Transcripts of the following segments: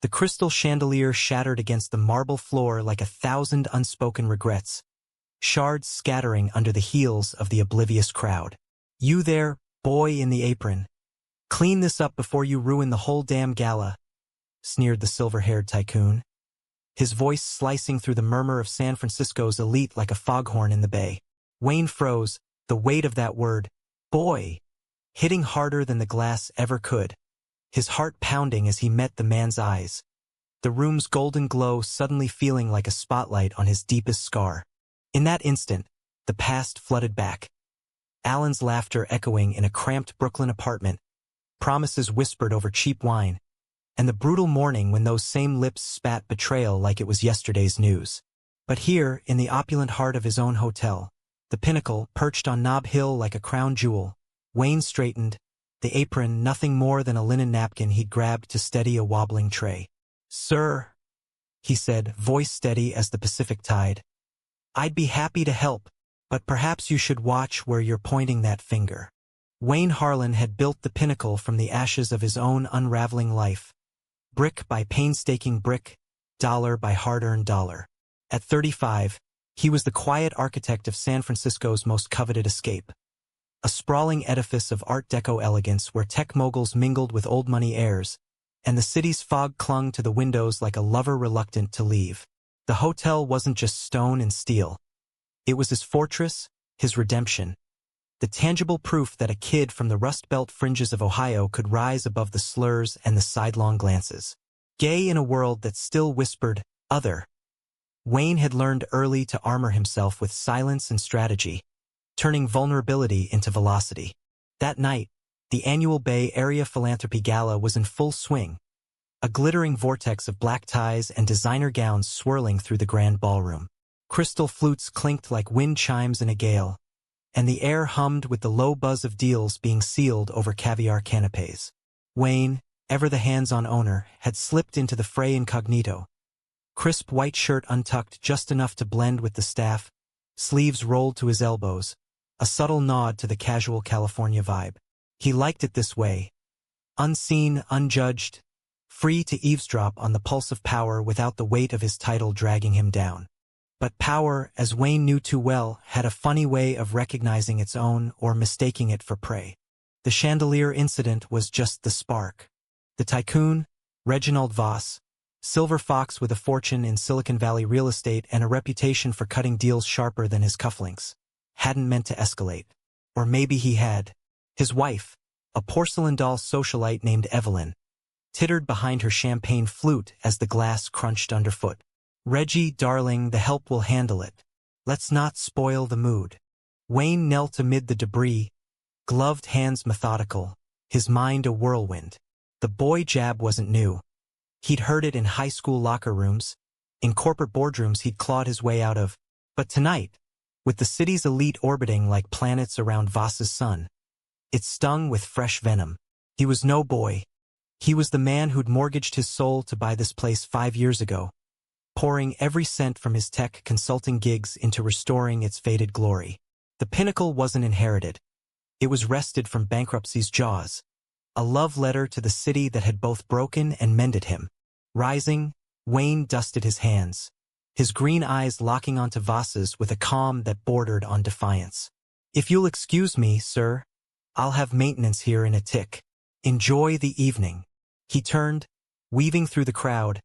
The crystal chandelier shattered against the marble floor like 1,000 unspoken regrets, shards scattering under the heels of the oblivious crowd. "You there, boy in the apron. Clean this up before you ruin the whole damn gala," sneered the silver-haired tycoon, his voice slicing through the murmur of San Francisco's elite like a foghorn in the bay. Wayne froze, the weight of that word, boy, hitting harder than the glass ever could, his heart pounding as he met the man's eyes, the room's golden glow suddenly feeling like a spotlight on his deepest scar. In that instant, the past flooded back. Alan's laughter echoing in a cramped Brooklyn apartment, promises whispered over cheap wine, and the brutal morning when those same lips spat betrayal like it was yesterday's news. But here, in the opulent heart of his own hotel, the pinnacle perched on Nob Hill like a crown jewel, Wayne straightened, the apron nothing more than a linen napkin he'd grabbed to steady a wobbling tray. "Sir," he said, voice steady as the Pacific tide, "I'd be happy to help, but perhaps you should watch where you're pointing that finger." Wayne Harlan had built the pinnacle from the ashes of his own unraveling life, brick by painstaking brick, dollar by hard-earned dollar. At 35, he was the quiet architect of San Francisco's most coveted escape. A sprawling edifice of Art Deco elegance where tech moguls mingled with old money heirs, and the city's fog clung to the windows like a lover reluctant to leave. The hotel wasn't just stone and steel. It was his fortress, his redemption, the tangible proof that a kid from the Rust Belt fringes of Ohio could rise above the slurs and the sidelong glances. Gay in a world that still whispered, other. Wayne had learned early to armor himself with silence and strategy, turning vulnerability into velocity. That night, the annual Bay Area Philanthropy Gala was in full swing, a glittering vortex of black ties and designer gowns swirling through the grand ballroom. Crystal flutes clinked like wind chimes in a gale, and the air hummed with the low buzz of deals being sealed over caviar canapes. Wayne, ever the hands-on owner, had slipped into the fray incognito, crisp white shirt untucked just enough to blend with the staff, sleeves rolled to his elbows, a subtle nod to the casual California vibe. He liked it this way, unseen, unjudged, free to eavesdrop on the pulse of power without the weight of his title dragging him down. But power, as Wayne knew too well, had a funny way of recognizing its own or mistaking it for prey. The chandelier incident was just the spark. The tycoon, Reginald Voss, silver fox with a fortune in Silicon Valley real estate and a reputation for cutting deals sharper than his cufflinks, hadn't meant to escalate. Or maybe he had. His wife, a porcelain doll socialite named Evelyn, tittered behind her champagne flute as the glass crunched underfoot. "Reggie, darling, the help will handle it. Let's not spoil the mood." Wayne knelt amid the debris, gloved hands methodical, his mind a whirlwind. The boy jab wasn't new. He'd heard it in high school locker rooms, in corporate boardrooms he'd clawed his way out of. But tonight, with the city's elite orbiting like planets around Voss's sun, it stung with fresh venom. He was no boy. He was the man who'd mortgaged his soul to buy this place 5 years ago, pouring every cent from his tech consulting gigs into restoring its faded glory. The pinnacle wasn't inherited. It was wrested from bankruptcy's jaws, a love letter to the city that had both broken and mended him. Rising, Wayne dusted his hands, his green eyes locking onto Voss's with a calm that bordered on defiance. "If you'll excuse me, sir, I'll have maintenance here in a tick. Enjoy the evening." He turned, weaving through the crowd,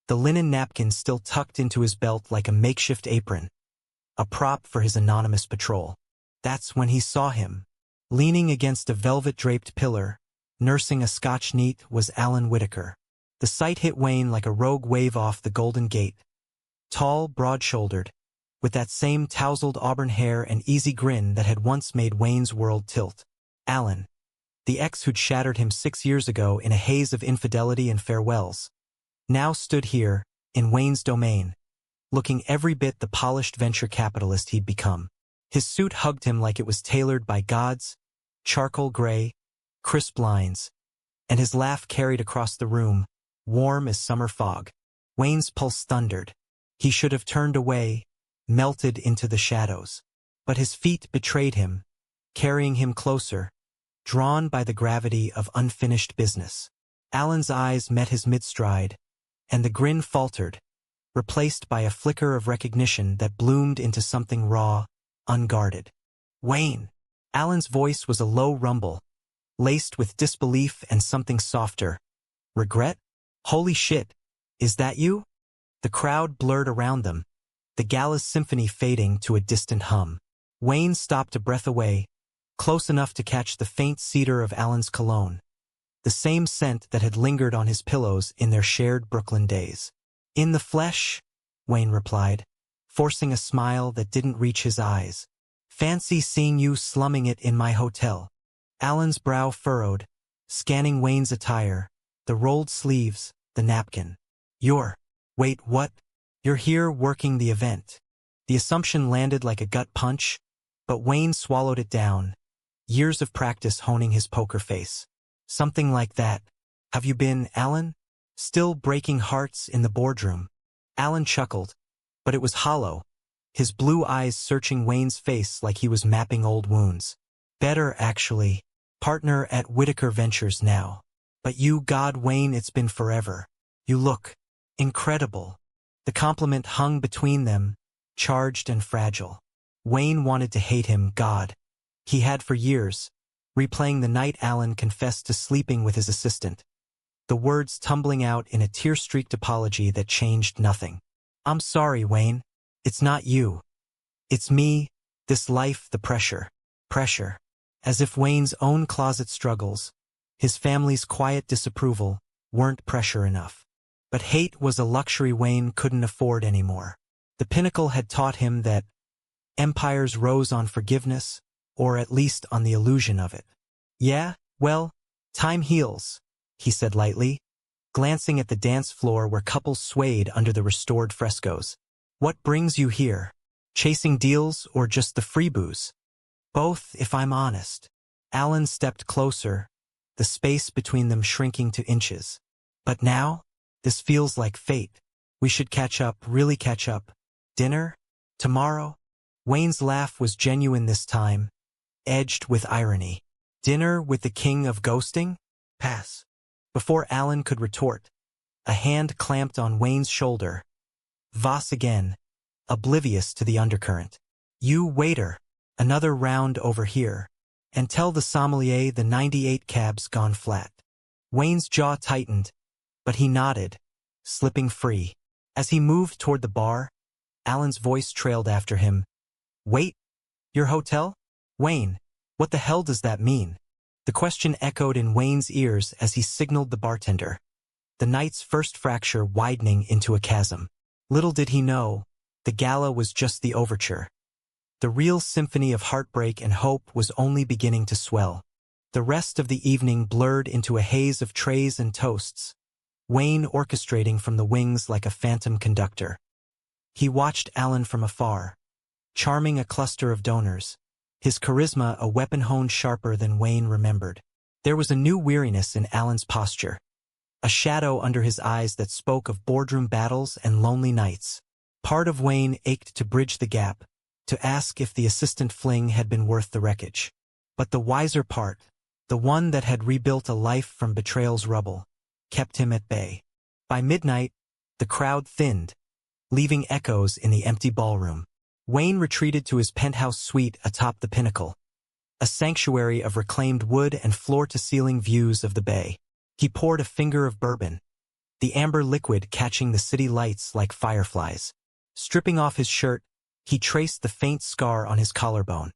the linen napkin still tucked into his belt like a makeshift apron, a prop for his anonymous patrol. That's when he saw him. Leaning against a velvet-draped pillar, nursing a Scotch neat, was Alan Whitaker. The sight hit Wayne like a rogue wave off the Golden Gate. Tall, broad-shouldered, with that same tousled auburn hair and easy grin that had once made Wayne's world tilt. Alan, the ex who'd shattered him 6 years ago in a haze of infidelity and farewells, now stood here, in Wayne's domain, looking every bit the polished venture capitalist he'd become. His suit hugged him like it was tailored by gods, charcoal gray, crisp lines, and his laugh carried across the room, warm as summer fog. Wayne's pulse thundered. He should have turned away, melted into the shadows. But his feet betrayed him, carrying him closer, drawn by the gravity of unfinished business. Alan's eyes met his mid-stride, and the grin faltered, replaced by a flicker of recognition that bloomed into something raw, unguarded. Wayne! Alan's voice was a low rumble, laced with disbelief and something softer. Regret? Holy shit! Is that you? The crowd blurred around them, the gala's symphony fading to a distant hum. Wayne stopped a breath away, close enough to catch the faint cedar of Alan's cologne, the same scent that had lingered on his pillows in their shared Brooklyn days. In the flesh, Wayne replied, forcing a smile that didn't reach his eyes. Fancy seeing you slumming it in my hotel. Alan's brow furrowed, scanning Wayne's attire, the rolled sleeves, the napkin. Wait, what? You're here working the event. The assumption landed like a gut punch, but Wayne swallowed it down, years of practice honing his poker face. Something like that. Have you been, Alan? Still breaking hearts in the boardroom. Alan chuckled, but it was hollow, his blue eyes searching Wayne's face like he was mapping old wounds. Better, actually. Partner at Whitaker Ventures now. But you, God, Wayne, it's been forever. You look incredible. The compliment hung between them, charged and fragile. Wayne wanted to hate him, God. He had for years, replaying the night Alan confessed to sleeping with his assistant, the words tumbling out in a tear-streaked apology that changed nothing. I'm sorry, Wayne. It's not you. It's me, this life, the pressure. Pressure. As if Wayne's own closet struggles, his family's quiet disapproval, weren't pressure enough. But hate was a luxury Wayne couldn't afford anymore. The pinnacle had taught him that empires rose on forgiveness, or at least on the illusion of it. Yeah, well, time heals, he said lightly, glancing at the dance floor where couples swayed under the restored frescoes. What brings you here? Chasing deals or just the free booze? Both, if I'm honest. Alan stepped closer, the space between them shrinking to inches. But now, this feels like fate. We should catch up, really catch up. Dinner? Tomorrow? Wayne's laugh was genuine this time, edged with irony. Dinner with the king of ghosting? Pass. Before Alan could retort, a hand clamped on Wayne's shoulder. Voss again, oblivious to the undercurrent. You, waiter, another round over here, and tell the sommelier the 98 cab's gone flat. Wayne's jaw tightened, but he nodded, slipping free. As he moved toward the bar, Alan's voice trailed after him. Wait, your hotel? Wayne, what the hell does that mean? The question echoed in Wayne's ears as he signaled the bartender, the night's first fracture widening into a chasm. Little did he know, the gala was just the overture. The real symphony of heartbreak and hope was only beginning to swell. The rest of the evening blurred into a haze of trays and toasts, Wayne orchestrating from the wings like a phantom conductor. He watched Alan from afar, charming a cluster of donors, his charisma a weapon honed sharper than Wayne remembered. There was a new weariness in Alan's posture, a shadow under his eyes that spoke of boardroom battles and lonely nights. Part of Wayne ached to bridge the gap, to ask if the assistant fling had been worth the wreckage. But the wiser part, the one that had rebuilt a life from betrayal's rubble, kept him at bay. By midnight, the crowd thinned, leaving echoes in the empty ballroom. Wayne retreated to his penthouse suite atop the pinnacle, a sanctuary of reclaimed wood and floor-to-ceiling views of the bay. He poured a finger of bourbon, the amber liquid catching the city lights like fireflies. Stripping off his shirt, he traced the faint scar on his collarbone,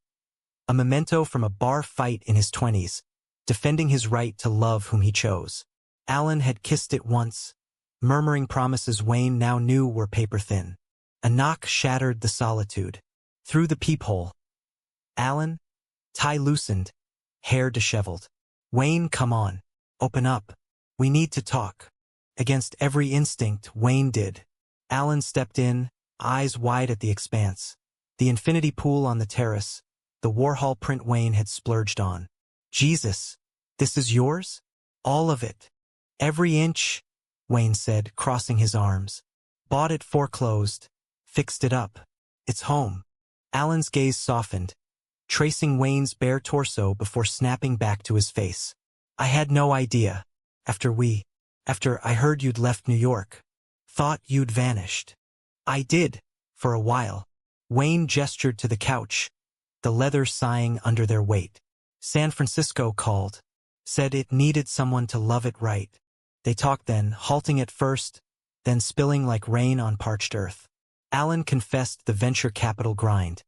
a memento from a bar fight in his 20s, defending his right to love whom he chose. Alan had kissed it once, murmuring promises Wayne now knew were paper-thin. A knock shattered the solitude. Through the peephole. Alan? Tie loosened, hair disheveled. Wayne, come on. Open up. We need to talk. Against every instinct, Wayne did. Alan stepped in, eyes wide at the expanse. The infinity pool on the terrace, the Warhol print Wayne had splurged on. Jesus, this is yours? All of it. Every inch, Wayne said, crossing his arms. Bought it foreclosed. Fixed it up. It's home. Alan's gaze softened, tracing Wayne's bare torso before snapping back to his face. I had no idea. After I heard you'd left New York. Thought you'd vanished. I did, for a while. Wayne gestured to the couch, the leather sighing under their weight. San Francisco called, said it needed someone to love it right. They talked then, halting at first, then spilling like rain on parched earth. Alan confessed the venture capital grind.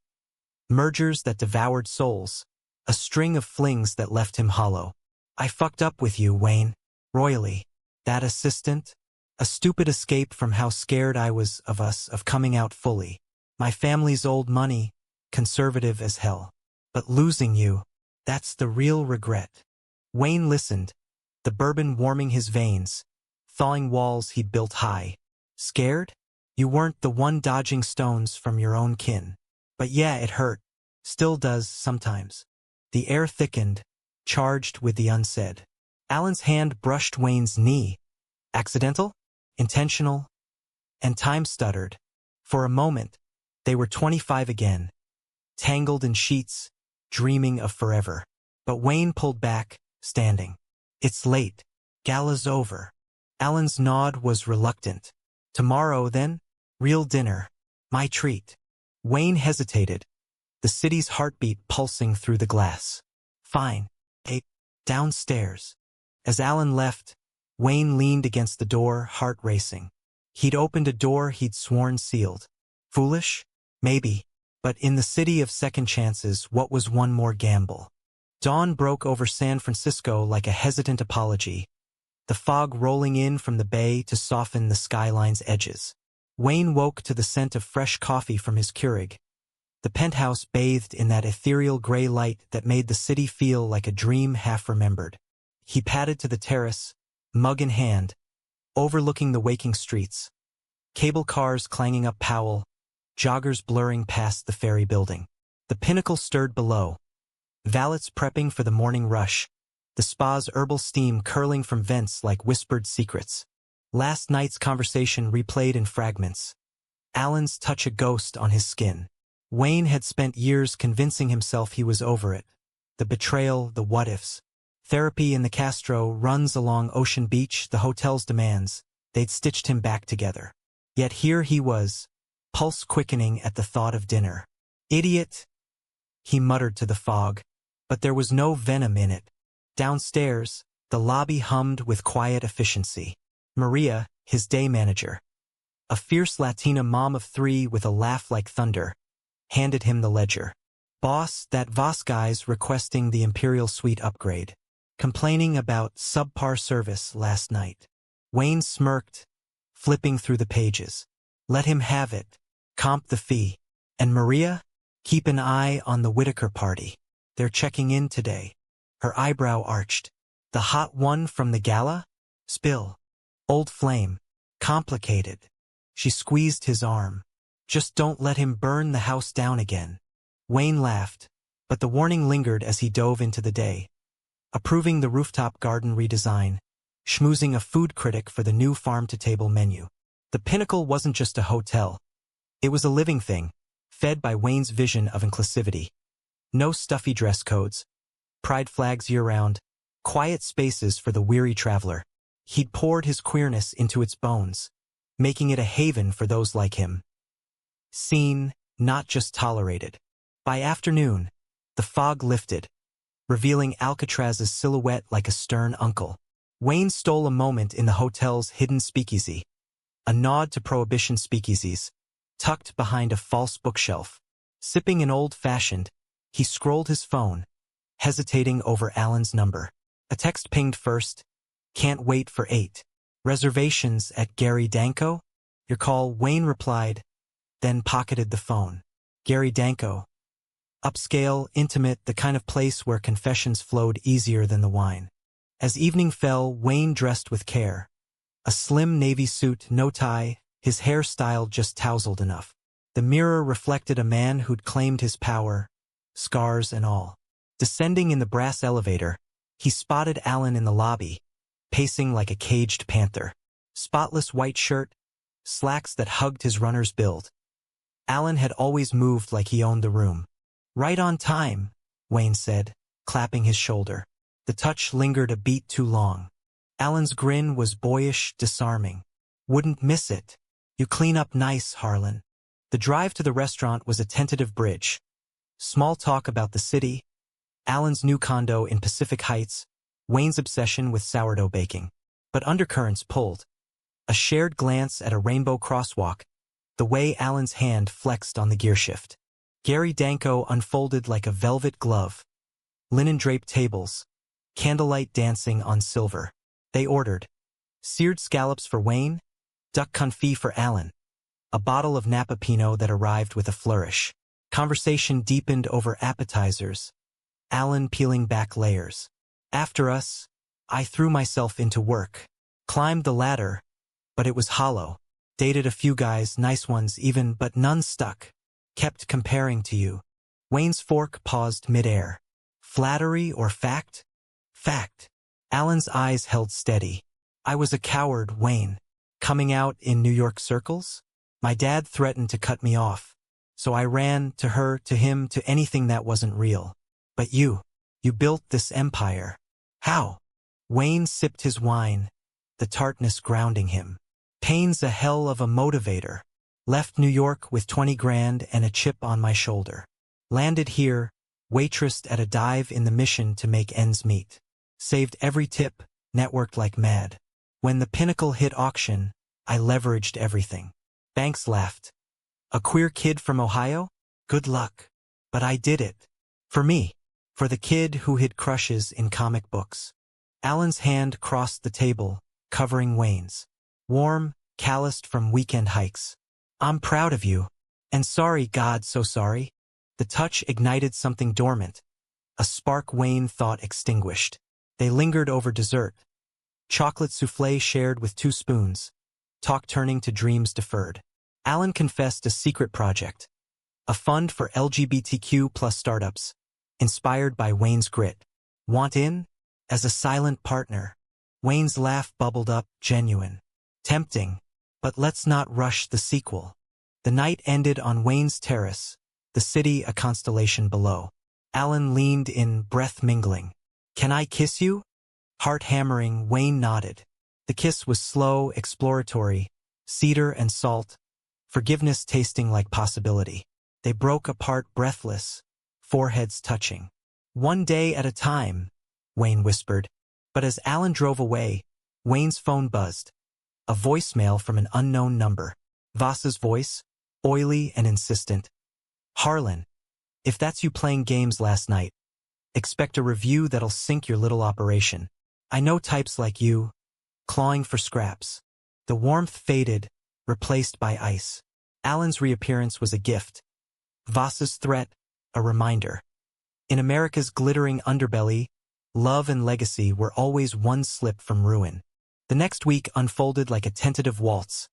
Mergers that devoured souls, a string of flings that left him hollow. I fucked up with you, Wayne. Royally. That assistant? A stupid escape from how scared I was of us, of coming out fully. My family's old money, conservative as hell. But losing you, that's the real regret. Wayne listened, the bourbon warming his veins, thawing walls he'd built high. Scared? You weren't the one dodging stones from your own kin. But yeah, it hurt. Still does sometimes. The air thickened, charged with the unsaid. Alan's hand brushed Wayne's knee. Accidental? Intentional? And time stuttered. For a moment, they were 25 again, tangled in sheets, dreaming of forever. But Wayne pulled back, standing. It's late. Gala's over. Alan's nod was reluctant. Tomorrow, then? Real dinner. My treat. Wayne hesitated, the city's heartbeat pulsing through the glass. Fine. Downstairs. As Alan left, Wayne leaned against the door, heart racing. He'd opened a door he'd sworn sealed. Foolish? Maybe. But in the city of second chances, what was one more gamble? Dawn broke over San Francisco like a hesitant apology, the fog rolling in from the bay to soften the skyline's edges. Wayne woke to the scent of fresh coffee from his Keurig. The penthouse bathed in that ethereal gray light that made the city feel like a dream half-remembered. He padded to the terrace, mug in hand, overlooking the waking streets. Cable cars clanging up Powell, joggers blurring past the ferry building. The Pinnacle stirred below, valets prepping for the morning rush, the spa's herbal steam curling from vents like whispered secrets. Last night's conversation replayed in fragments. Alan's touch a ghost on his skin. Wayne had spent years convincing himself he was over it. The betrayal, the what-ifs. Therapy in the Castro, runs along Ocean Beach, the hotel's demands. They'd stitched him back together. Yet here he was, pulse quickening at the thought of dinner. Idiot, he muttered to the fog, but there was no venom in it. Downstairs, the lobby hummed with quiet efficiency. Maria, his day manager, a fierce Latina mom of 3 with a laugh like thunder, handed him the ledger. Boss, that Voss guy's requesting the Imperial Suite upgrade. Complaining about subpar service last night. Wayne smirked, flipping through the pages. Let him have it. Comp the fee. And Maria? Keep an eye on the Whitaker party. They're checking in today. Her eyebrow arched. The hot one from the gala? Spill. Old flame. Complicated. She squeezed his arm. Just don't let him burn the house down again. Wayne laughed, but the warning lingered as he dove into the day. Approving the rooftop garden redesign, schmoozing a food critic for the new farm-to-table menu. The Pinnacle wasn't just a hotel. It was a living thing, fed by Wayne's vision of inclusivity. No stuffy dress codes, pride flags year-round, quiet spaces for the weary traveler. He'd poured his queerness into its bones, making it a haven for those like him. Seen, not just tolerated. By afternoon, the fog lifted, revealing Alcatraz's silhouette like a stern uncle. Wayne stole a moment in the hotel's hidden speakeasy, a nod to Prohibition speakeasies, tucked behind a false bookshelf. Sipping an old-fashioned, he scrolled his phone, hesitating over Alan's number. A text pinged first. Can't wait for 8. Reservations at Gary Danko? Your call, Wayne replied, then pocketed the phone. Gary Danko. Upscale, intimate, the kind of place where confessions flowed easier than the wine. As evening fell, Wayne dressed with care. A slim navy suit, no tie, his hair styled just tousled enough. The mirror reflected a man who'd claimed his power, scars and all. Descending in the brass elevator, he spotted Alan in the lobby, pacing like a caged panther. Spotless white shirt, slacks that hugged his runner's build. Alan had always moved like he owned the room. Right on time, Wayne said, clapping his shoulder. The touch lingered a beat too long. Alan's grin was boyish, disarming. Wouldn't miss it. You clean up nice, Harlan. The drive to the restaurant was a tentative bridge. Small talk about the city, Alan's new condo in Pacific Heights, Wayne's obsession with sourdough baking. But undercurrents pulled. A shared glance at a rainbow crosswalk, the way Alan's hand flexed on the gearshift. Gary Danko unfolded like a velvet glove. Linen-draped tables, candlelight dancing on silver. They ordered seared scallops for Wayne, duck confit for Alan, a bottle of Napa Pinot that arrived with a flourish. Conversation deepened over appetizers, Alan peeling back layers. After us, I threw myself into work. Climbed the ladder, but it was hollow. Dated a few guys, nice ones even, but none stuck. Kept comparing to you. Wayne's fork paused midair. Flattery or fact? Fact. Alan's eyes held steady. I was a coward, Wayne. Coming out in New York circles? My dad threatened to cut me off. So I ran to her, to him, to anything that wasn't real. But you built this empire. How? Wayne sipped his wine, the tartness grounding him. Pain's a hell of a motivator. Left New York with 20 grand and a chip on my shoulder. Landed here, waitressed at a dive in the mission to make ends meet. Saved every tip, networked like mad. When the Pinnacle hit auction, I leveraged everything. Banks laughed. A queer kid from Ohio? Good luck. But I did it. For me. For the kid who hid crushes in comic books. Alan's hand crossed the table, covering Wayne's. Warm, calloused from weekend hikes. I'm proud of you. And sorry, God, so sorry. The touch ignited something dormant. A spark Wayne thought extinguished. They lingered over dessert. Chocolate soufflé shared with 2 spoons. Talk turning to dreams deferred. Alan confessed a secret project. A fund for LGBTQ plus startups. Inspired by Wayne's grit. Want in? As a silent partner. Wayne's laugh bubbled up, genuine. Tempting. But let's not rush the sequel. The night ended on Wayne's terrace, the city a constellation below. Alan leaned in, breath mingling. Can I kiss you? Heart hammering, Wayne nodded. The kiss was slow, exploratory, cedar and salt, forgiveness tasting like possibility. They broke apart breathless, foreheads touching. One day at a time, Wayne whispered. But as Alan drove away, Wayne's phone buzzed. A voicemail from an unknown number. Voss's voice, oily and insistent. Harlan, if that's you playing games last night, expect a review that'll sink your little operation. I know types like you, clawing for scraps. The warmth faded, replaced by ice. Alan's reappearance was a gift. Voss's threat, a reminder. In America's glittering underbelly, love and legacy were always one slip from ruin. The next week unfolded like a tentative waltz.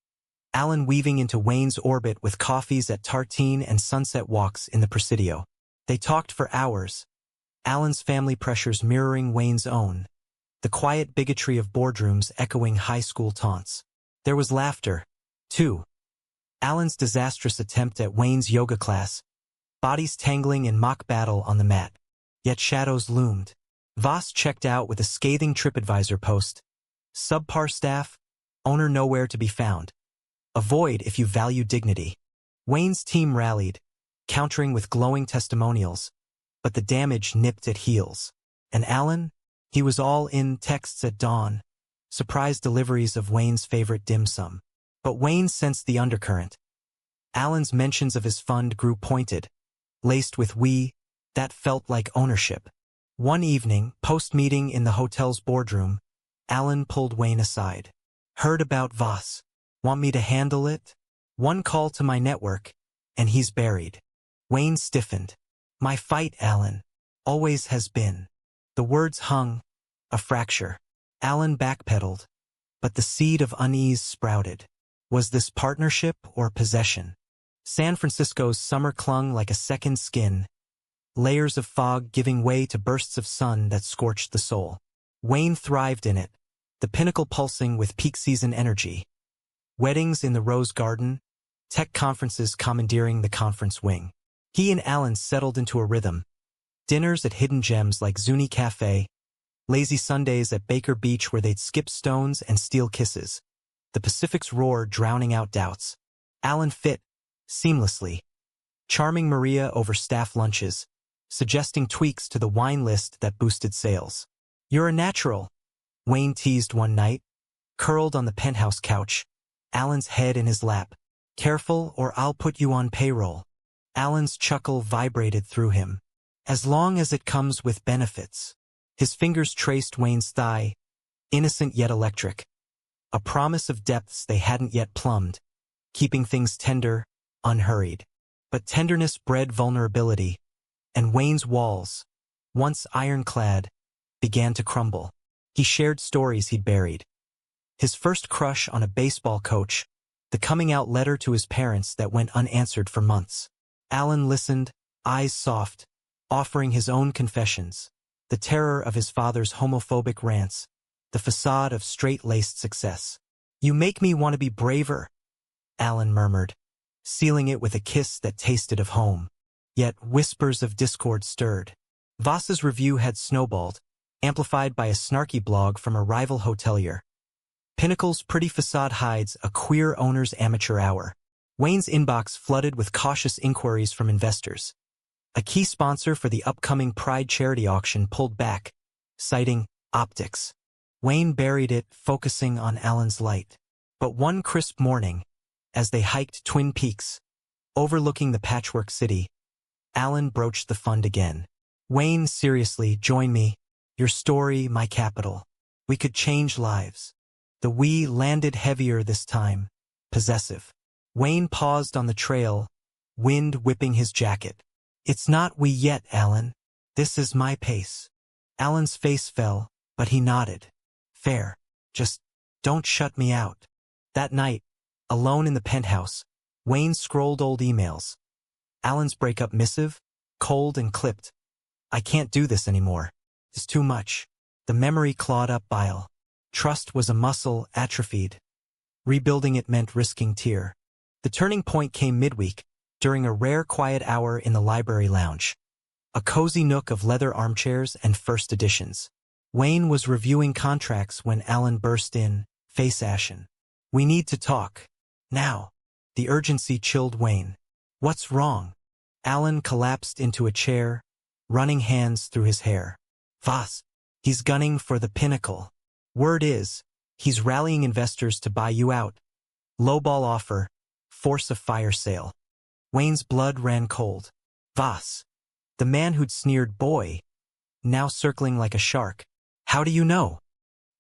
Alan weaving into Wayne's orbit with coffees at Tartine and sunset walks in the Presidio. They talked for hours. Alan's family pressures mirroring Wayne's own. The quiet bigotry of boardrooms echoing high school taunts. There was laughter, too. Alan's disastrous attempt at Wayne's yoga class. Bodies tangling in mock battle on the mat. Yet shadows loomed. Voss checked out with a scathing TripAdvisor post. Subpar staff, owner nowhere to be found. Avoid if you value dignity. Wayne's team rallied, countering with glowing testimonials, but the damage nipped at heels. And Alan? He was all in, texts at dawn, surprise deliveries of Wayne's favorite dim sum. But Wayne sensed the undercurrent. Alan's mentions of his fund grew pointed, laced with we, that felt like ownership. One evening, post-meeting in the hotel's boardroom, Alan pulled Wayne aside. Heard about Voss. Want me to handle it? One call to my network, and he's buried. Wayne stiffened. My fight, Alan. Always has been. The words hung, a fracture. Alan backpedaled, but the seed of unease sprouted. Was this partnership or possession? San Francisco's summer clung like a second skin, layers of fog giving way to bursts of sun that scorched the soul. Wayne thrived in it, the Pinnacle pulsing with peak season energy. Weddings in the Rose Garden, tech conferences commandeering the conference wing. He and Alan settled into a rhythm. Dinners at hidden gems like Zuni Cafe, lazy Sundays at Baker Beach where they'd skip stones and steal kisses. the Pacific's roar drowning out doubts. Alan fit, seamlessly, charming Maria over staff lunches, suggesting tweaks to the wine list that boosted sales. "You're a natural," Wayne teased one night, curled on the penthouse couch, Alan's head in his lap. "Careful or I'll put you on payroll." Alan's chuckle vibrated through him. "As long as it comes with benefits." His fingers traced Wayne's thigh, innocent yet electric. A promise of depths they hadn't yet plumbed, keeping things tender, unhurried. But tenderness bred vulnerability, and Wayne's walls, once ironclad, began to crumble. He shared stories he'd buried. His first crush on a baseball coach, the coming-out letter to his parents that went unanswered for months. Alan listened, eyes soft, offering his own confessions, the terror of his father's homophobic rants, the facade of straight-laced success. "You make me want to be braver," Alan murmured, sealing it with a kiss that tasted of home. Yet whispers of discord stirred. Voss's review had snowballed, amplified by a snarky blog from a rival hotelier. Pinnacle's pretty facade hides a queer owner's amateur hour. Wayne's inbox flooded with cautious inquiries from investors. A key sponsor for the upcoming Pride charity auction pulled back, citing optics. Wayne buried it, focusing on Alan's light. But one crisp morning, as they hiked Twin Peaks, overlooking the patchwork city, Alan broached the fund again. "Wayne, seriously, join me. Your story, my capital. We could change lives." The "we" landed heavier this time, possessive. Wayne paused on the trail, wind whipping his jacket. "It's not we yet, Alan. This is my pace." Alan's face fell, but he nodded. "Fair. Just don't shut me out." That night, alone in the penthouse, Wayne scrolled old emails. Alan's breakup missive, cold and clipped. "I can't do this anymore. It's too much." The memory clawed up bile. Trust was a muscle atrophied. Rebuilding it meant risking tear. The turning point came midweek, during a rare quiet hour in the library lounge. A cozy nook of leather armchairs and first editions. Wayne was reviewing contracts when Alan burst in, face ashen. "We need to talk. Now." The urgency chilled Wayne. "What's wrong?" Alan collapsed into a chair, running hands through his hair. "Voss, he's gunning for the pinnacle. Word is, he's rallying investors to buy you out. Lowball offer, force of fire sale." Wayne's blood ran cold. Voss, the man who'd sneered boy, now circling like a shark. "How do you know?"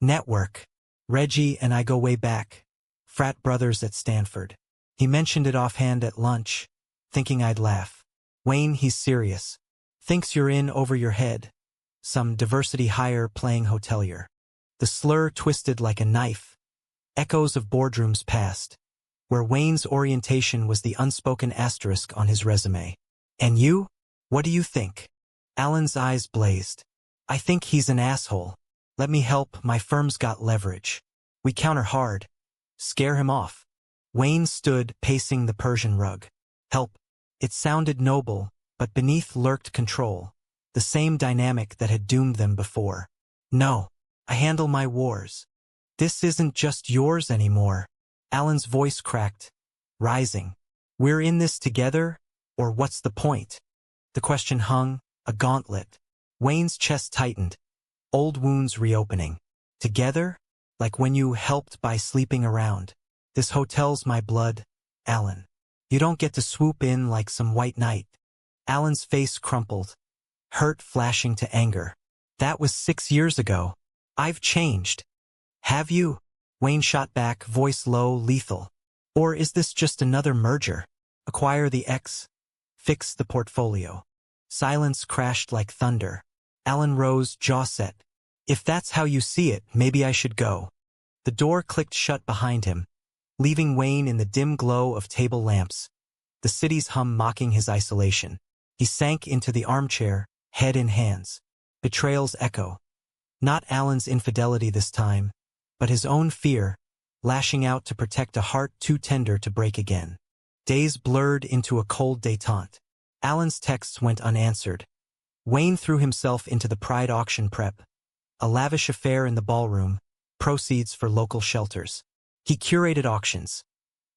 "Network. Reggie and I go way back. Frat brothers at Stanford." He mentioned it offhand at lunch, thinking I'd laugh. "Wayne, he's serious. Thinks you're in over your head. Some diversity hire playing hotelier." The slur twisted like a knife. Echoes of boardrooms past, where Wayne's orientation was the unspoken asterisk on his resume. "And you? What do you think?" Alan's eyes blazed. "I think he's an asshole. Let me help, my firm's got leverage. We counter hard. Scare him off." Wayne stood, pacing the Persian rug. "Help." It sounded noble, but beneath lurked control, the same dynamic that had doomed them before. "No. I handle my wars. This isn't just yours anymore." Alan's voice cracked, rising. "We're in this together, or what's the point?" The question hung, a gauntlet. Wayne's chest tightened, old wounds reopening. "Together? Like when you helped by sleeping around. This hotel's my blood, Alan. You don't get to swoop in like some white knight." Alan's face crumpled, hurt flashing to anger. "That was 6 years ago. I've changed." "Have you?" Wayne shot back, voice low, lethal. "Or is this just another merger? Acquire the X, fix the portfolio." Silence crashed like thunder. Alan rose, jaw set. "If that's how you see it, maybe I should go." The door clicked shut behind him, leaving Wayne in the dim glow of table lamps, the city's hum mocking his isolation. He sank into the armchair, head in hands. Betrayal's echo. Not Alan's infidelity this time, but his own fear, lashing out to protect a heart too tender to break again. Days blurred into a cold détente. Alan's texts went unanswered. Wayne threw himself into the Pride auction prep, a lavish affair in the ballroom, proceeds for local shelters. He curated auctions,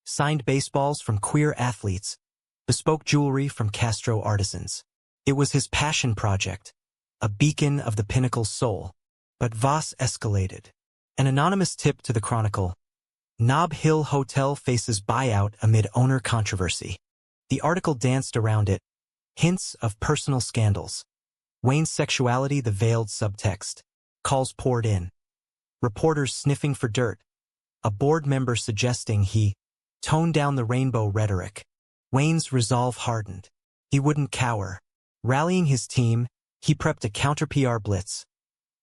signed baseballs from queer athletes, bespoke jewelry from Castro artisans. It was his passion project, a beacon of the pinnacle's soul. But Voss escalated. An anonymous tip to the Chronicle: Nob Hill Hotel faces buyout amid owner controversy. The article danced around it, hints of personal scandals. Wayne's sexuality, the veiled subtext. Calls poured in. Reporters sniffing for dirt. A board member suggesting he toned down the rainbow rhetoric. Wayne's resolve hardened. He wouldn't cower. Rallying his team, he prepped a counter-PR blitz.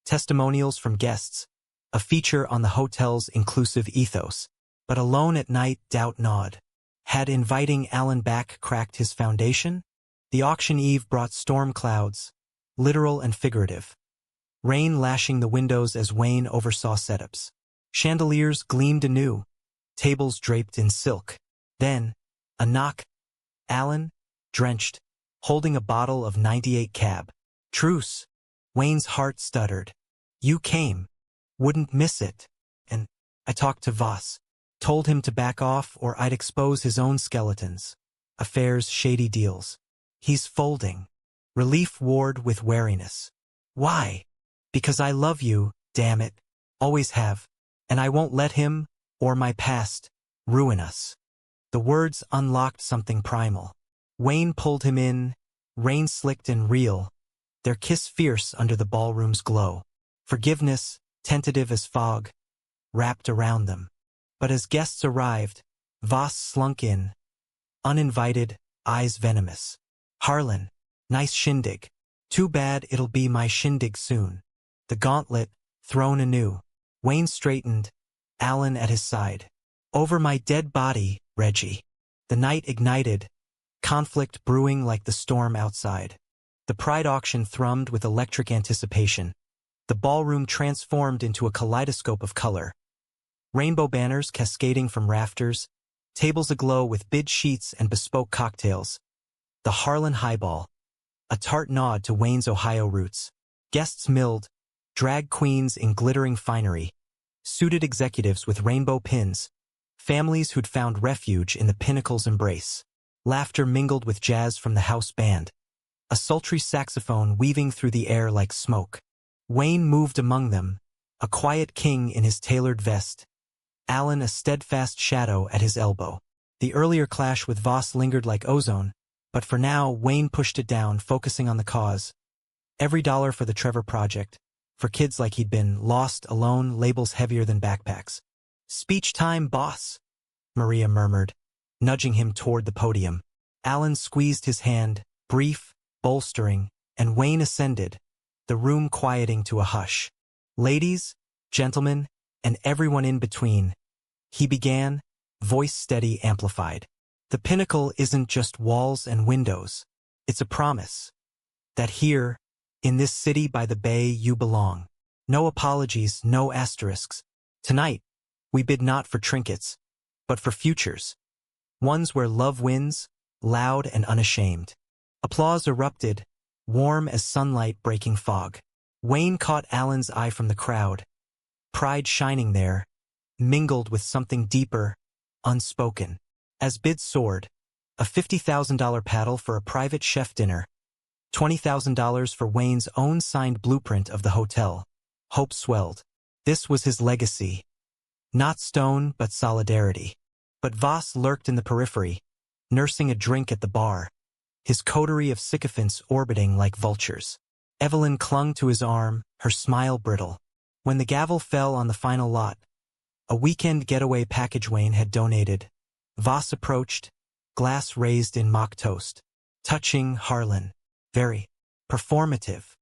Testimonials from guests, a feature on the hotel's inclusive ethos. But alone at night, doubt gnawed. Had inviting Alan back cracked his foundation? The auction eve brought storm clouds, literal and figurative. Rain lashing the windows as Wayne oversaw setups. Chandeliers gleamed anew, tables draped in silk. Then, a knock. Alan, drenched, holding a bottle of 98 cab. Truce. Wayne's heart stuttered. You came. Wouldn't miss it. And I talked to Voss. Told him to back off or I'd expose his own skeletons. Affairs, shady deals. He's folding. Relief warred with wariness. Why? Because I love you, damn it. Always have. And I won't let him, or my past, ruin us. The words unlocked something primal. Wayne pulled him in, rain-slicked and real, their kiss fierce under the ballroom's glow. Forgiveness, tentative as fog, wrapped around them. But as guests arrived, Voss slunk in, uninvited, eyes venomous. Harlan, nice shindig. Too bad it'll be my shindig soon. The gauntlet, thrown anew. Wayne straightened, Alan at his side. Over my dead body, Reggie. The night ignited, conflict brewing like the storm outside. The Pride auction thrummed with electric anticipation. The ballroom transformed into a kaleidoscope of color. Rainbow banners cascading from rafters, tables aglow with bid sheets and bespoke cocktails. The Harlan Highball, a tart nod to Wayne's Ohio roots. Guests milled, drag queens in glittering finery, suited executives with rainbow pins, families who'd found refuge in the pinnacle's embrace. Laughter mingled with jazz from the house band, a sultry saxophone weaving through the air like smoke. Wayne moved among them, a quiet king in his tailored vest, Alan a steadfast shadow at his elbow. The earlier clash with Voss lingered like ozone, but for now Wayne pushed it down, focusing on the cause. Every dollar for the Trevor Project, for kids like he'd been, lost, alone, labels heavier than backpacks. Speech time, boss, Maria murmured, nudging him toward the podium. Alan squeezed his hand, brief, bolstering, and Wayne ascended, the room quieting to a hush. Ladies, gentlemen, and everyone in between, he began, voice steady, amplified. The pinnacle isn't just walls and windows. It's a promise that here, in this city by the bay, you belong. No apologies, no asterisks. Tonight, we bid not for trinkets, but for futures. Ones where love wins, loud and unashamed. Applause erupted, warm as sunlight breaking fog. Wayne caught Alan's eye from the crowd. Pride shining there, mingled with something deeper, unspoken. As bids soared, a $50,000 paddle for a private chef dinner, $20,000 for Wayne's own signed blueprint of the hotel. Hope swelled. This was his legacy. Not stone, but solidarity. But Voss lurked in the periphery, nursing a drink at the bar, his coterie of sycophants orbiting like vultures. Evelyn clung to his arm, her smile brittle. When the gavel fell on the final lot, a weekend getaway package Wayne had donated, Voss approached, glass raised in mock toast. Touching Harlan. Very performative.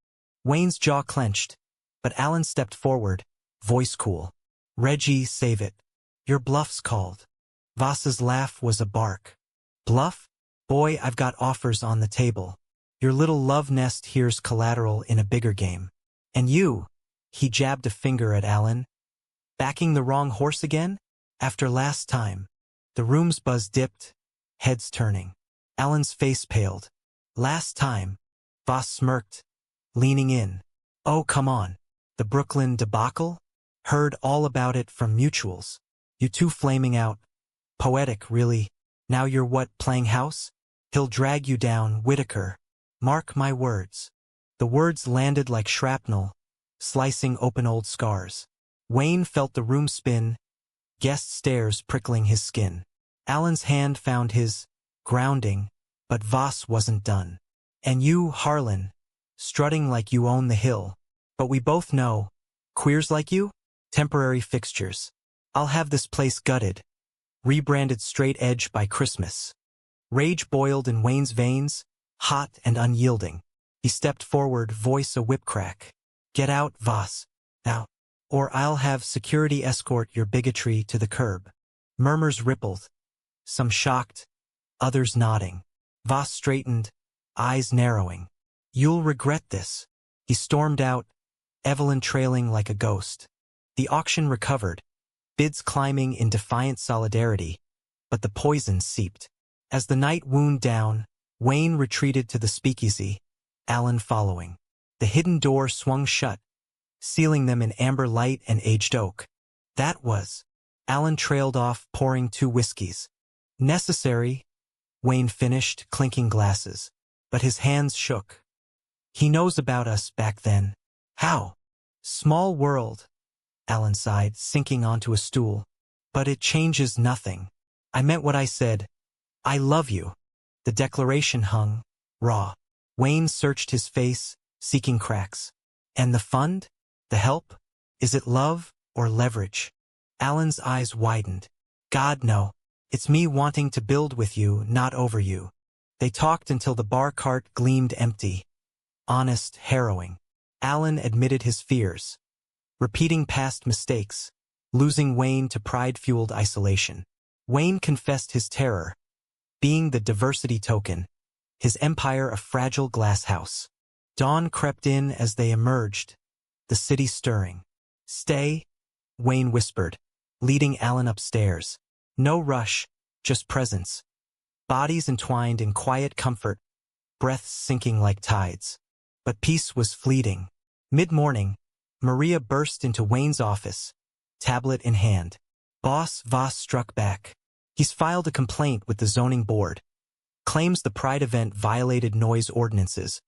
Wayne's jaw clenched, but Alan stepped forward, voice cool. Reggie, save it. Your bluff's called. Voss's laugh was a bark. Bluff? Boy, I've got offers on the table. Your little love nest here's collateral in a bigger game. And you, he jabbed a finger at Alan. Backing the wrong horse again? After last time. The room's buzz dipped, heads turning. Alan's face paled. Last time. Voss smirked, leaning in. Oh, come on. The Brooklyn debacle? Heard all about it from mutuals. You two flaming out. Poetic, really. Now you're what, playing house? He'll drag you down, Whitaker. Mark my words. The words landed like shrapnel, slicing open old scars. Wayne felt the room spin, guest stares prickling his skin. Alan's hand found his, grounding, but Voss wasn't done. And you, Harlan, strutting like you own the hill. But we both know, queers like you? Temporary fixtures. I'll have this place gutted, rebranded straight edge by Christmas. Rage boiled in Wayne's veins, hot and unyielding. He stepped forward, voice a whip crack. Get out, Voss. Now. Or I'll have security escort your bigotry to the curb. Murmurs rippled. Some shocked, others nodding. Voss straightened, eyes narrowing. You'll regret this. He stormed out, Evelyn trailing like a ghost. The auction recovered, bids climbing in defiant solidarity, but the poison seeped. As the night wound down, Wayne retreated to the speakeasy, Alan following. The hidden door swung shut, sealing them in amber light and aged oak. That was. Alan trailed off, pouring 2 whiskeys. Necessary, Wayne finished, clinking glasses. But his hands shook. He knows about us back then. How? Small world, Alan sighed, sinking onto a stool. But it changes nothing. I meant what I said. I love you. The declaration hung, raw. Wayne searched his face, seeking cracks. And the fund? The help? Is it love or leverage? Alan's eyes widened. God, no. It's me wanting to build with you, not over you. They talked until the bar cart gleamed empty. Honest, harrowing. Alan admitted his fears. Repeating past mistakes. Losing Wayne to pride-fueled isolation. Wayne confessed his terror. Being the diversity token. His empire a fragile glass house. Dawn crept in as they emerged. The city stirring. Stay, Wayne whispered, leading Alan upstairs. No rush, just presence. Bodies entwined in quiet comfort, breaths sinking like tides. But peace was fleeting. Mid-morning, Maria burst into Wayne's office, tablet in hand. Boss Voss struck back. He's filed a complaint with the zoning board. Claims the Pride event violated noise ordinances,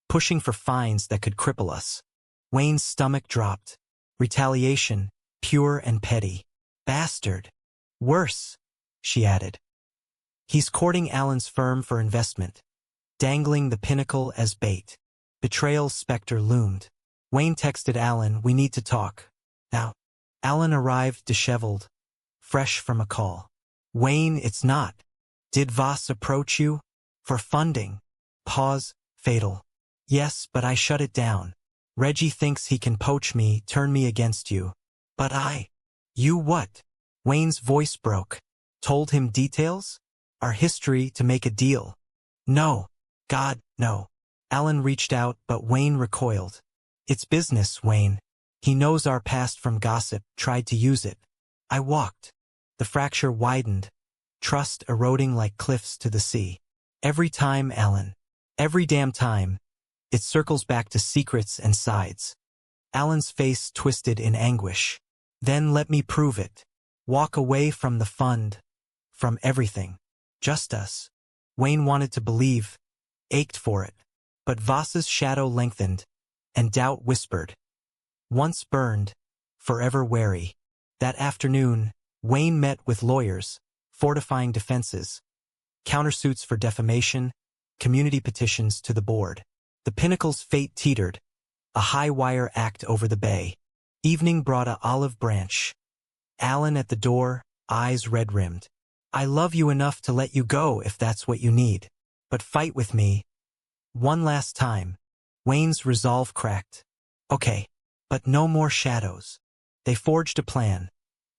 pushing for fines that could cripple us. Wayne's stomach dropped. Retaliation, pure and petty. Bastard. Worse, she added. He's courting Alan's firm for investment, dangling the pinnacle as bait. Betrayal's specter loomed. Wayne texted Alan, we need to talk. Now. Alan arrived disheveled, fresh from a call. Wayne, it's not. Did Voss approach you? For funding. Pause, fatal. Yes, but I shut it down. Reggie thinks he can poach me, turn me against you. But You what? Wayne's voice broke. Told him details? Our history to make a deal. No. God, no. Alan reached out, but Wayne recoiled. It's business, Wayne. He knows our past from gossip, tried to use it. I walked. The fracture widened. Trust eroding like cliffs to the sea. Every time, Alan. Every damn time. It circles back to secrets and sides. Alan's face twisted in anguish. Then let me prove it. Walk away from the fund. From everything. Just us. Wayne wanted to believe. Ached for it. But Voss's shadow lengthened. And doubt whispered. Once burned. Forever wary. That afternoon, Wayne met with lawyers, fortifying defenses. Countersuits for defamation. Community petitions to the board. The Pinnacle's fate teetered. A high-wire act over the bay. Evening brought a olive branch. Alan at the door, eyes red-rimmed. I love you enough to let you go if that's what you need. But fight with me. One last time. Wayne's resolve cracked. Okay, but no more shadows. They forged a plan.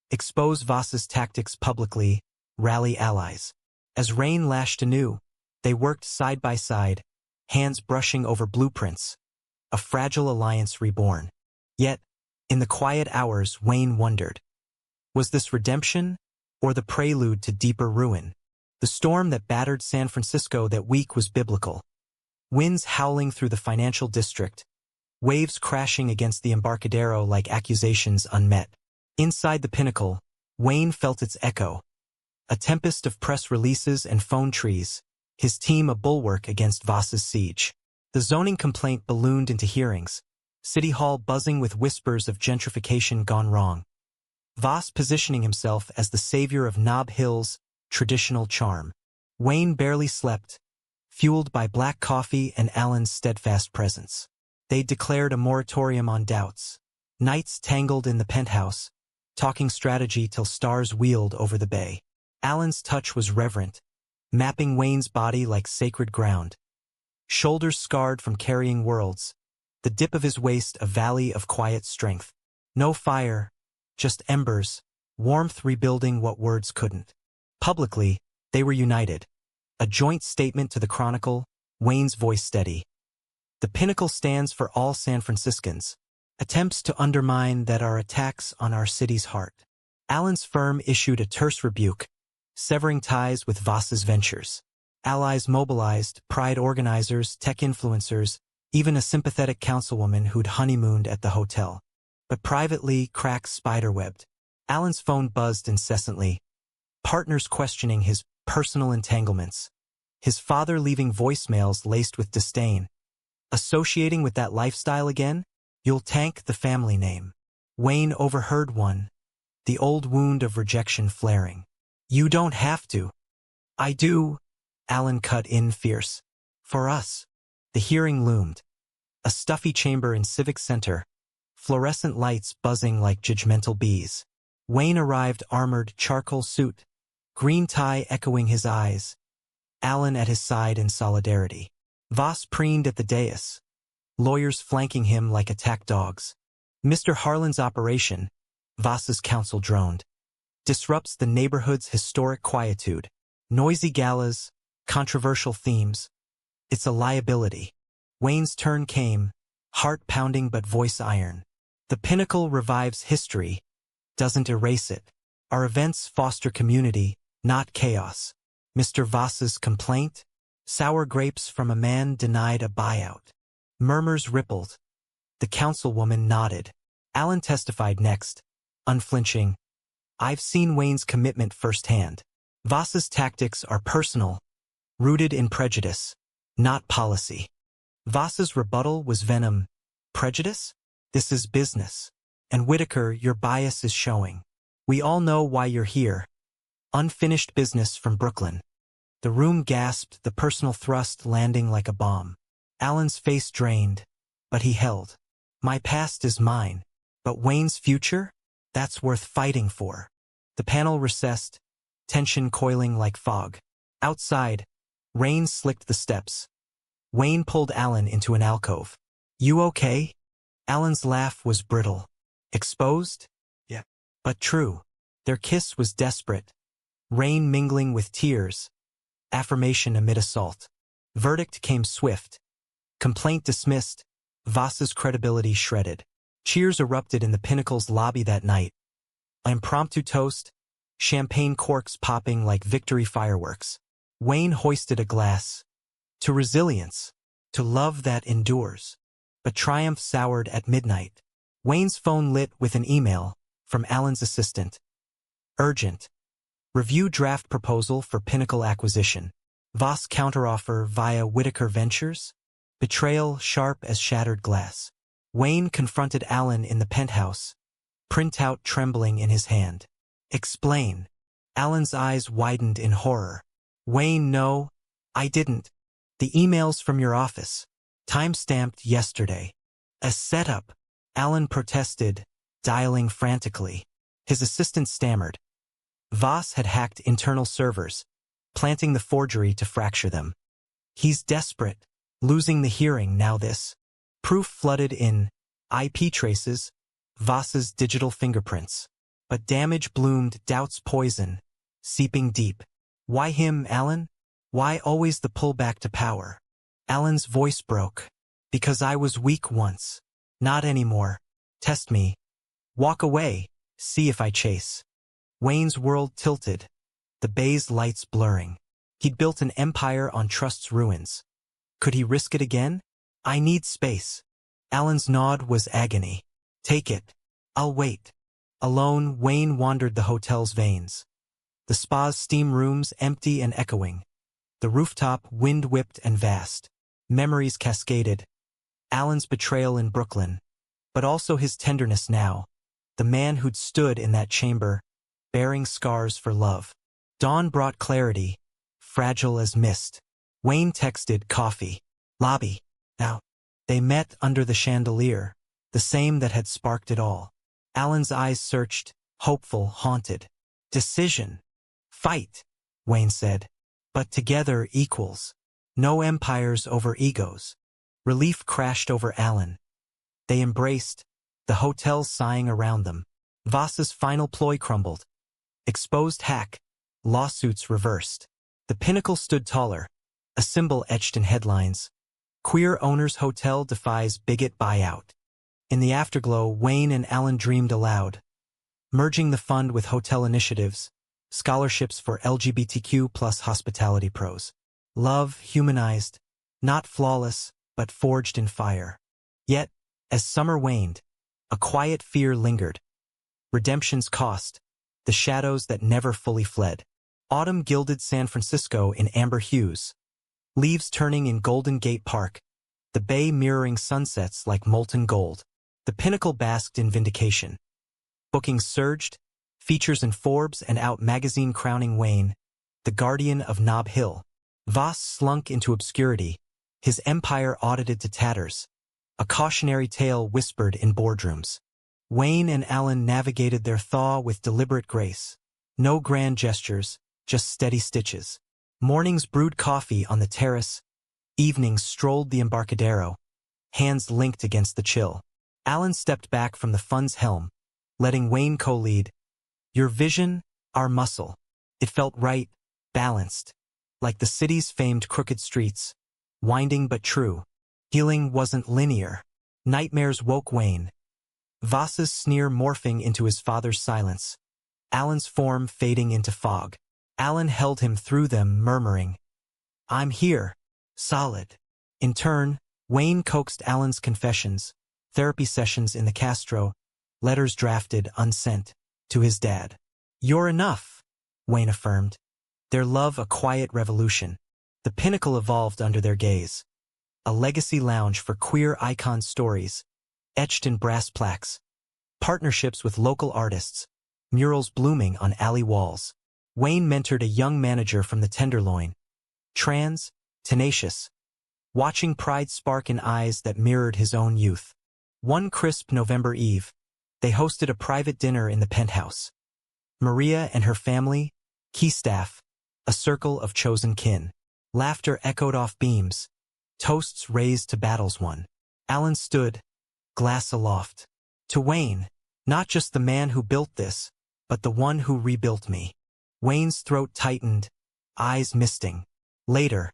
Expose Voss's tactics publicly, rally allies. As rain lashed anew, they worked side by side, hands brushing over blueprints. A fragile alliance reborn. Yet, in the quiet hours, Wayne wondered. Was this redemption, or the prelude to deeper ruin? The storm that battered San Francisco that week was biblical. Winds howling through the financial district, waves crashing against the Embarcadero like accusations unmet. Inside the Pinnacle, Wayne felt its echo. A tempest of press releases and phone trees, his team a bulwark against Voss's siege. The zoning complaint ballooned into hearings, City Hall buzzing with whispers of gentrification gone wrong. Voss positioning himself as the savior of Nob Hill's traditional charm. Wayne barely slept, fueled by black coffee and Alan's steadfast presence. They declared a moratorium on doubts. Nights tangled in the penthouse, talking strategy till stars wheeled over the bay. Alan's touch was reverent, mapping Wayne's body like sacred ground. Shoulders scarred from carrying worlds, the dip of his waist a valley of quiet strength. No fire, just embers, warmth rebuilding what words couldn't. Publicly, they were united. A joint statement to the Chronicle, Wayne's voice steady. The Pinnacle stands for all San Franciscans. Attempts to undermine that are attacks on our city's heart. Alan's firm issued a terse rebuke, severing ties with Voss's ventures. Allies mobilized, pride organizers, tech influencers, even a sympathetic councilwoman who'd honeymooned at the hotel. But privately, cracks spiderwebbed. Alan's phone buzzed incessantly, partners questioning his personal entanglements. His father leaving voicemails laced with disdain. Associating with that lifestyle again? You'll tank the family name. Wayne overheard one, the old wound of rejection flaring. You don't have to. I do. Alan cut in fierce. For us. The hearing loomed. A stuffy chamber in Civic Center, fluorescent lights buzzing like judgmental bees. Wayne arrived armored charcoal suit, green tie echoing his eyes. Alan at his side in solidarity. Voss preened at the dais, lawyers flanking him like attack dogs. Mr. Harlan's operation, Voss's counsel droned, disrupts the neighborhood's historic quietude. Noisy galas, controversial themes. It's a liability. Wayne's turn came, heart pounding but voice iron. The Pinnacle revives history, doesn't erase it. Our events foster community, not chaos. Mr. Voss's complaint? Sour grapes from a man denied a buyout. Murmurs rippled. The councilwoman nodded. Alan testified next, unflinching. I've seen Wayne's commitment firsthand. Voss's tactics are personal, rooted in prejudice, not policy. Voss's rebuttal was venom. Prejudice? This is business. And Whitaker, your bias is showing. We all know why you're here. Unfinished business from Brooklyn. The room gasped, the personal thrust landing like a bomb. Alan's face drained, but he held. My past is mine, but Wayne's future? That's worth fighting for. The panel recessed, tension coiling like fog. Outside, rain slicked the steps. Wayne pulled Alan into an alcove. You okay? Alan's laugh was brittle. Exposed? Yeah. But true. Their kiss was desperate. Rain mingling with tears. Affirmation amid assault. Verdict came swift. Complaint dismissed. Voss's credibility shredded. Cheers erupted in the Pinnacle's lobby that night. Impromptu toast, champagne corks popping like victory fireworks. Wayne hoisted a glass. To resilience. To love that endures. But triumph soured at midnight. Wayne's phone lit with an email from Alan's assistant. Urgent. Review draft proposal for Pinnacle acquisition. Voss counteroffer via Whitaker Ventures. Betrayal sharp as shattered glass. Wayne confronted Alan in the penthouse, printout trembling in his hand. Explain. Alan's eyes widened in horror. Wayne, no, I didn't. The emails from your office. Time-stamped yesterday. A setup. Alan protested, dialing frantically. His assistant stammered. Voss had hacked internal servers, planting the forgery to fracture them. He's desperate, losing the hearing now this. Proof flooded in, IP traces, Voss's digital fingerprints. But damage bloomed, doubts poison, seeping deep. Why him, Alan? Why always the pull back to power? Alan's voice broke. Because I was weak once. Not anymore. Test me. Walk away, see if I chase. Wayne's world tilted, the bay's lights blurring. He'd built an empire on trust's ruins. Could he risk it again? I need space. Alan's nod was agony. Take it. I'll wait. Alone, Wayne wandered the hotel's veins. The spa's steam rooms empty and echoing. The rooftop wind-whipped and vast. Memories cascaded. Alan's betrayal in Brooklyn. But also his tenderness now. The man who'd stood in that chamber, bearing scars for love. Dawn brought clarity, fragile as mist. Wayne texted coffee. Lobby. Now. They met under the chandelier, the same that had sparked it all. Alan's eyes searched, hopeful, haunted. Decision. Fight, Wayne said. But together equals. No empires over egos. Relief crashed over Alan. They embraced, the hotel sighing around them. Voss's final ploy crumbled. Exposed hack. Lawsuits reversed. The pinnacle stood taller, a symbol etched in headlines. Queer owner's hotel defies bigot buyout. In the afterglow, Wayne and Alan dreamed aloud, merging the fund with hotel initiatives, scholarships for LGBTQ plus hospitality pros. Love humanized, not flawless, but forged in fire. Yet, as summer waned, a quiet fear lingered. Redemption's cost, the shadows that never fully fled. Autumn gilded San Francisco in amber hues, leaves turning in Golden Gate Park, the bay mirroring sunsets like molten gold. The pinnacle basked in vindication. Bookings surged, features in Forbes and Out magazine crowning Wayne, the guardian of Nob Hill. Voss slunk into obscurity, his empire audited to tatters, a cautionary tale whispered in boardrooms. Wayne and Alan navigated their thaw with deliberate grace. No grand gestures, just steady stitches. Mornings brewed coffee on the terrace, evenings strolled the Embarcadero, hands linked against the chill. Alan stepped back from the fund's helm, letting Wayne co-lead. Your vision, our muscle. It felt right, balanced, like the city's famed crooked streets, winding but true. Healing wasn't linear. Nightmares woke Wayne. Voss's sneer morphing into his father's silence. Alan's form fading into fog. Alan held him through them, murmuring, I'm here, solid. In turn, Wayne coaxed Alan's confessions, therapy sessions in the Castro, letters drafted, unsent, to his dad. You're enough, Wayne affirmed. Their love a quiet revolution. The pinnacle evolved under their gaze. A legacy lounge for queer icon stories, etched in brass plaques. Partnerships with local artists, murals blooming on alley walls. Wayne mentored a young manager from the Tenderloin. Trans, tenacious, watching pride spark in eyes that mirrored his own youth. One crisp November eve, they hosted a private dinner in the penthouse. Maria and her family, key staff, a circle of chosen kin. Laughter echoed off beams, toasts raised to battles won. Alan stood, glass aloft. To Wayne, not just the man who built this, but the one who rebuilt me. Wayne's throat tightened, eyes misting. Later,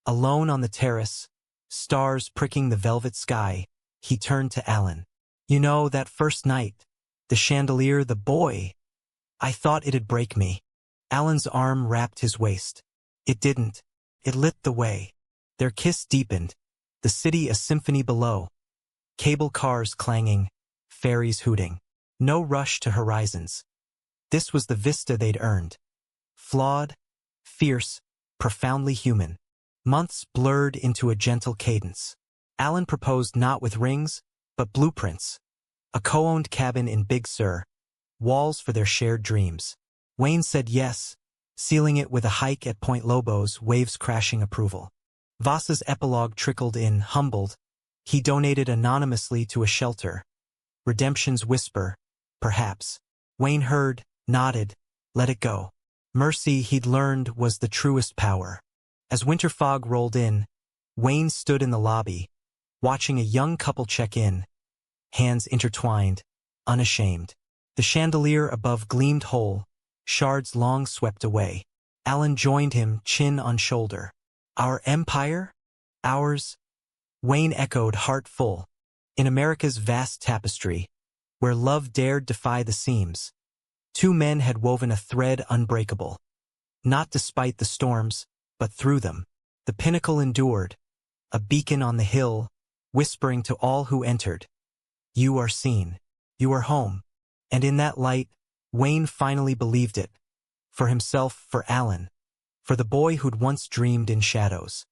alone on the terrace, stars pricking the velvet sky, he turned to Alan. You know, that first night, the chandelier, the boy. I thought it'd break me. Alan's arm wrapped his waist. It didn't. It lit the way. Their kiss deepened, the city a symphony below. Cable cars clanging, ferries hooting. No rush to horizons. This was the vista they'd earned. Flawed, fierce, profoundly human. Months blurred into a gentle cadence. Alan proposed not with rings, but blueprints. A co-owned cabin in Big Sur, walls for their shared dreams. Wayne said yes, sealing it with a hike at Point Lobos, waves crashing approval. Voss's epilogue trickled in, humbled. He donated anonymously to a shelter. Redemption's whisper, perhaps. Wayne heard, nodded, let it go. Mercy, he'd learned, was the truest power. As winter fog rolled in, Wayne stood in the lobby, watching a young couple check in, hands intertwined, unashamed. The chandelier above gleamed whole, shards long swept away. Alan joined him, chin on shoulder. Our empire? Ours? Wayne echoed, heart full. In America's vast tapestry, where love dared defy the seams, two men had woven a thread unbreakable. Not despite the storms, but through them. The pinnacle endured, a beacon on the hill, whispering to all who entered. You are seen. You are home. And in that light, Wayne finally believed it. For himself, for Alan. For the boy who'd once dreamed in shadows.